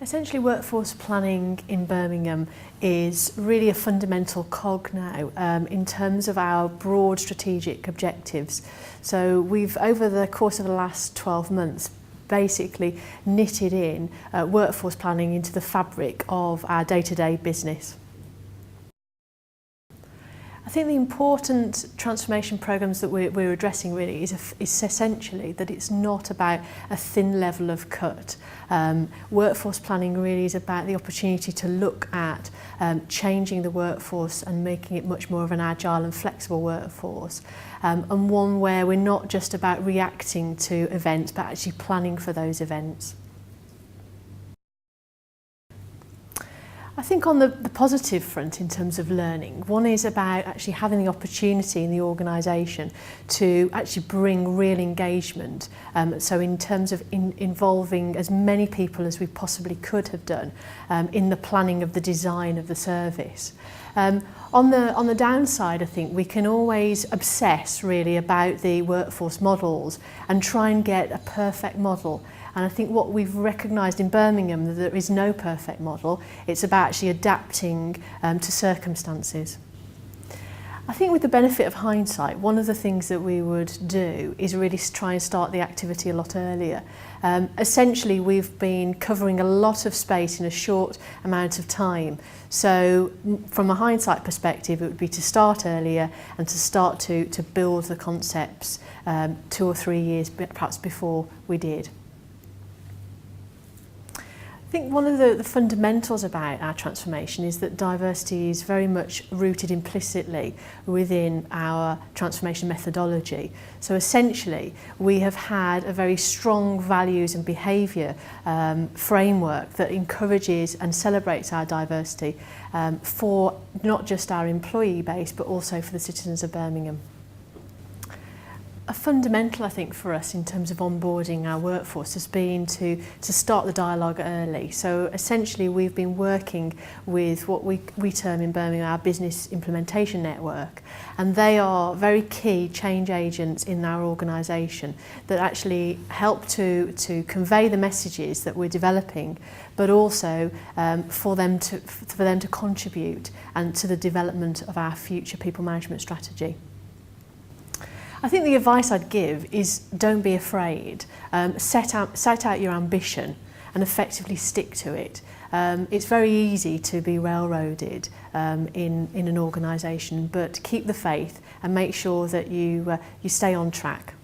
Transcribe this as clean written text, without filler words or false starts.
Essentially, workforce planning in Birmingham is really a fundamental cog now in terms of our broad strategic objectives. So we've, over the course of the last 12 months, basically knitted in workforce planning into the fabric of our day-to-day business. I think the important transformation programs that we're addressing really is essentially that it's not about a thin level of cut. Workforce planning really is about the opportunity to look at changing the workforce and making it much more of an agile and flexible workforce, and one where we're not just about reacting to events but actually planning for those events. I think on the positive front in terms of learning, one is about actually having the opportunity in the organisation to actually bring real engagement. So in terms of involving as many people as we possibly could have done in the planning of the design of the service. On the downside, I think we can always obsess really about the workforce models and try and get a perfect model. And I think what we've recognised in Birmingham, that there is no perfect model. It's about actually adapting to circumstances. I think with the benefit of hindsight, one of the things that we would do is really try and start the activity a lot earlier. Essentially, we've been covering a lot of space in a short amount of time. So from a hindsight perspective, it would be to start earlier and to start to build the concepts 2 or 3 years perhaps before we did. I think one of the fundamentals about our transformation is that diversity is very much rooted implicitly within our transformation methodology. So essentially, we have had a very strong values and behaviour framework that encourages and celebrates our diversity for not just our employee base, but also for the citizens of Birmingham. A fundamental, I think, for us in terms of onboarding our workforce has been to start the dialogue early. So essentially we've been working with what we term in Birmingham our business implementation network, and they are very key change agents in our organisation that actually help to convey the messages that we're developing, but also for them to contribute and to the development of our future people management strategy. I think the advice I'd give is don't be afraid. Set out your ambition and effectively stick to it. It's very easy to be railroaded in an organisation, but keep the faith and make sure that you stay on track.